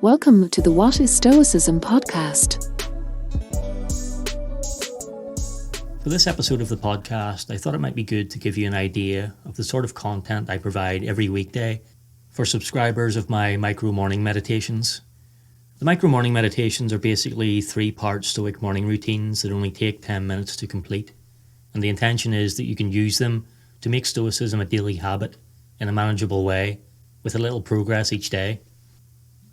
Welcome to the What is Stoicism podcast. For this episode of the podcast, I thought it might be good to give you an idea of the sort of content I provide every weekday for subscribers of my micro morning meditations. The micro morning meditations are basically 3-part Stoic morning routines that only take 10 minutes to complete, and the intention is that you can use them to make Stoicism a daily habit in a manageable way with a little progress each day.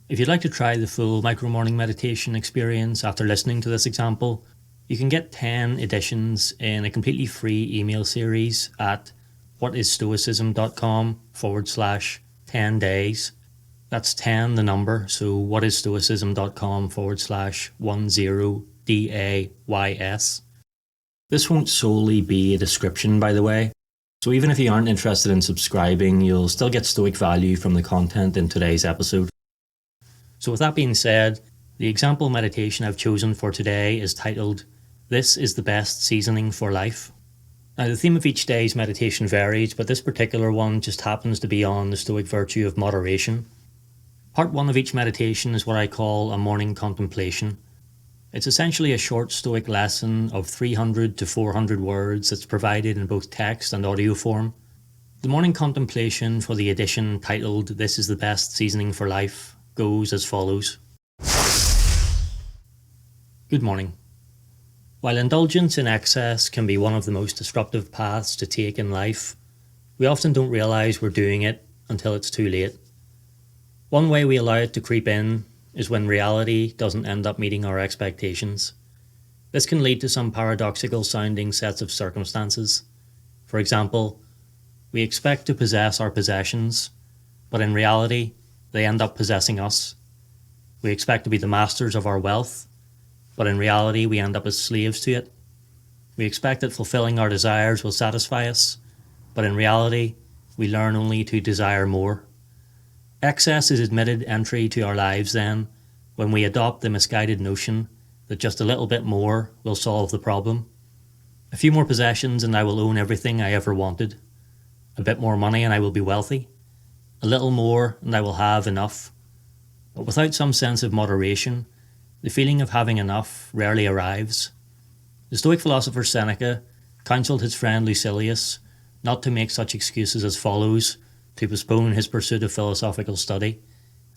If you'd like to try the full micro morning meditation experience after listening to this example, you can get 10 editions in a completely free email series at whatisstoicism.com/10 days. That's 10 the number, so whatisstoicism.com/10 days. This won't solely be a description, by the way, so even if you aren't interested in subscribing, you'll still get Stoic value from the content in today's episode. So with that being said, the example meditation I've chosen for today is titled, "This is the Best Seasoning for Life." Now, the theme of each day's meditation varies, but this particular one just happens to be on the Stoic virtue of moderation. Part 1 of each meditation is what I call a morning contemplation. It's essentially a short Stoic lesson of 300 to 400 words that's provided in both text and audio form. The morning contemplation for the edition titled "This is the Best Seasoning for Life" goes as follows. Good morning. While indulgence in excess can be one of the most disruptive paths to take in life, we often don't realise we're doing it until it's too late. One way we allow it to creep in is when reality doesn't end up meeting our expectations. This can lead to some paradoxical sounding sets of circumstances. For example, we expect to possess our possessions, but in reality, they end up possessing us. We expect to be the masters of our wealth, but in reality, we end up as slaves to it. We expect that fulfilling our desires will satisfy us, but in reality, we learn only to desire more. Excess is admitted entry to our lives then, when we adopt the misguided notion that just a little bit more will solve the problem. A few more possessions and I will own everything I ever wanted. A bit more money and I will be wealthy. A little more and I will have enough. But without some sense of moderation, the feeling of having enough rarely arrives. The Stoic philosopher Seneca counselled his friend Lucilius not to make such excuses as follows to postpone his pursuit of philosophical study,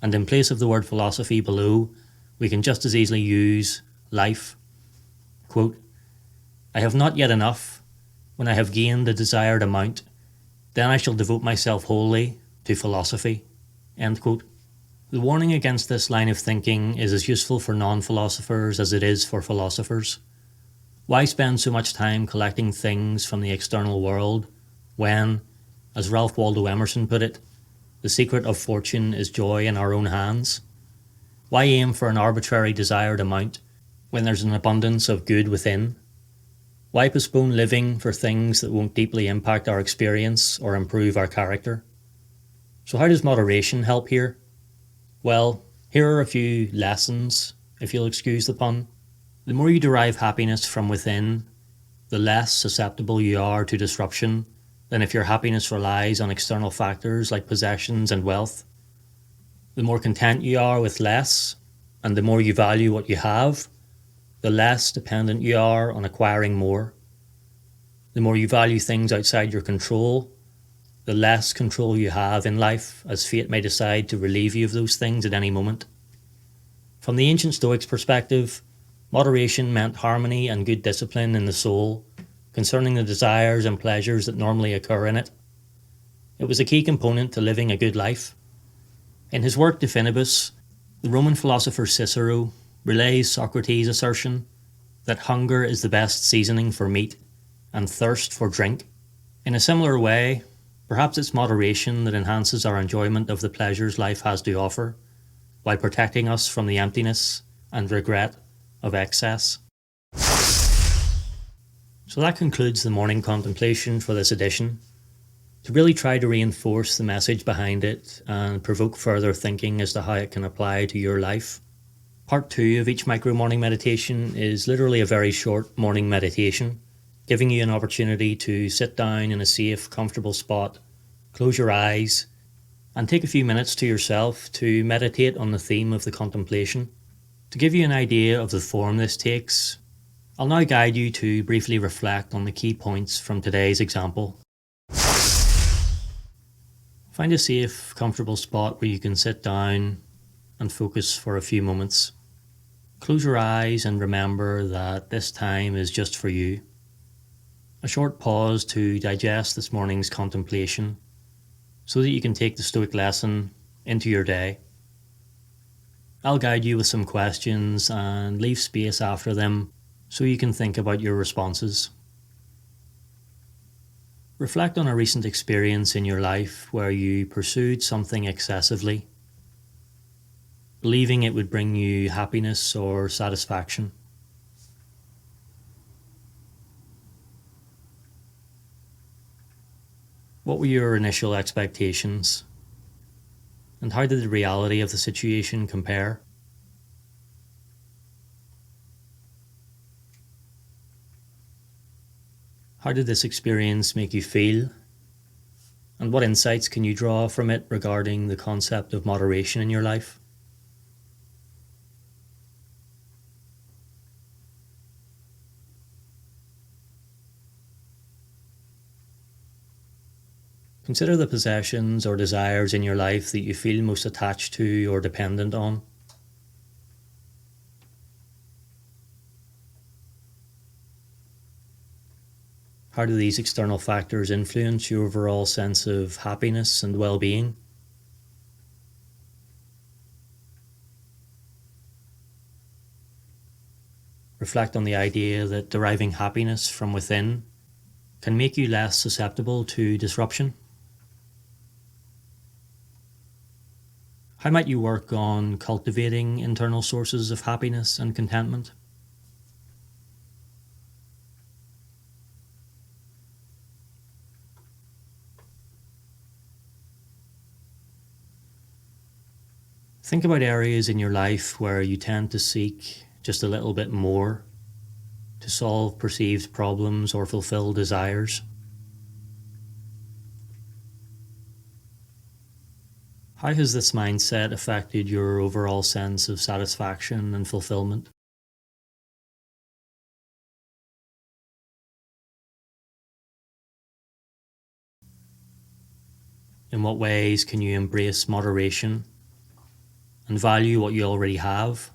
and in place of the word philosophy below, we can just as easily use life. Quote, "I have not yet enough. When I have gained the desired amount, then I shall devote myself wholly to philosophy." End quote. The warning against this line of thinking is as useful for non-philosophers as it is for philosophers. Why spend so much time collecting things from the external world when, as Ralph Waldo Emerson put it, the secret of fortune is joy in our own hands? Why aim for an arbitrary desired amount when there's an abundance of good within? Why postpone living for things that won't deeply impact our experience or improve our character? So how does moderation help here? Well, here are a few lessons, if you'll excuse the pun. The more you derive happiness from within, the less susceptible you are to disruption than if your happiness relies on external factors like possessions and wealth. The more content you are with less, and the more you value what you have, the less dependent you are on acquiring more. The more you value things outside your control, the less control you have in life, as fate may decide to relieve you of those things at any moment. From the ancient Stoics' perspective, moderation meant harmony and good discipline in the soul, concerning the desires and pleasures that normally occur in it. It was a key component to living a good life. In his work De Finibus, the Roman philosopher Cicero relays Socrates' assertion that hunger is the best seasoning for meat and thirst for drink. In a similar way, perhaps it's moderation that enhances our enjoyment of the pleasures life has to offer, while protecting us from the emptiness and regret of excess. So that concludes the morning contemplation for this edition. To really try to reinforce the message behind it and provoke further thinking as to how it can apply to your life, Part 2 of each micro morning meditation is literally a very short morning meditation, giving you an opportunity to sit down in a safe, comfortable spot, close your eyes, and take a few minutes to yourself to meditate on the theme of the contemplation. To give you an idea of the form this takes, I'll now guide you to briefly reflect on the key points from today's example. Find a safe, comfortable spot where you can sit down and focus for a few moments. Close your eyes and remember that this time is just for you. A short pause to digest this morning's contemplation so that you can take the Stoic lesson into your day. I'll guide you with some questions and leave space after them so you can think about your responses. Reflect on a recent experience in your life where you pursued something excessively, believing it would bring you happiness or satisfaction. What were your initial expectations? And how did the reality of the situation compare? How did this experience make you feel? And what insights can you draw from it regarding the concept of moderation in your life? Consider the possessions or desires in your life that you feel most attached to or dependent on. How do these external factors influence your overall sense of happiness and well-being? Reflect on the idea that deriving happiness from within can make you less susceptible to disruption. How might you work on cultivating internal sources of happiness and contentment? Think about areas in your life where you tend to seek just a little bit more to solve perceived problems or fulfill desires. How has this mindset affected your overall sense of satisfaction and fulfillment? In what ways can you embrace moderation and value what you already have,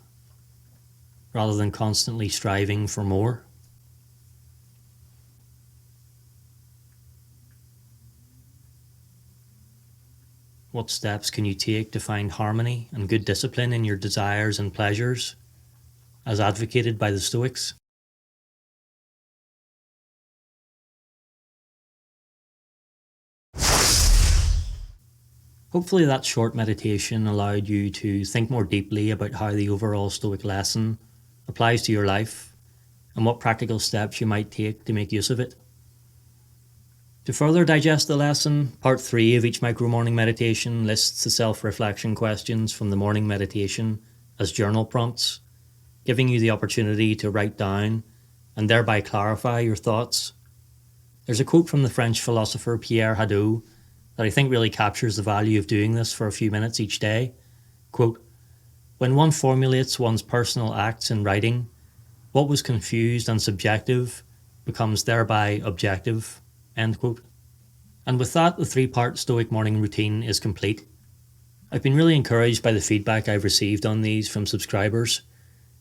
rather than constantly striving for more? What steps can you take to find harmony and good discipline in your desires and pleasures, as advocated by the Stoics? Hopefully that short meditation allowed you to think more deeply about how the overall Stoic lesson applies to your life and what practical steps you might take to make use of it. To further digest the lesson, part 3 of each micro-morning meditation lists the self-reflection questions from the morning meditation as journal prompts, giving you the opportunity to write down and thereby clarify your thoughts. There's a quote from the French philosopher Pierre Hadot that I think really captures the value of doing this for a few minutes each day. Quote, "When one formulates one's personal acts in writing, what was confused and subjective becomes thereby objective." End quote. And with that, the 3-part Stoic morning routine is complete. I've been really encouraged by the feedback I've received on these from subscribers.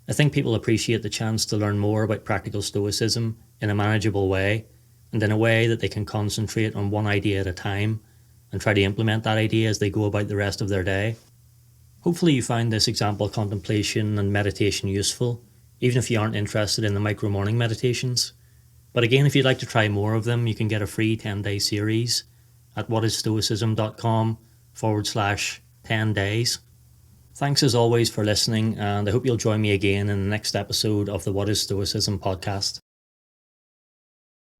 I think people appreciate the chance to learn more about practical Stoicism in a manageable way, and in a way that they can concentrate on one idea at a time and try to implement that idea as they go about the rest of their day. Hopefully you find this example contemplation and meditation useful, even if you aren't interested in the micro morning meditations. But again, if you'd like to try more of them, you can get a free 10-day series at whatisstoicism.com/10 days. Thanks as always for listening, and I hope you'll join me again in the next episode of the What is Stoicism podcast.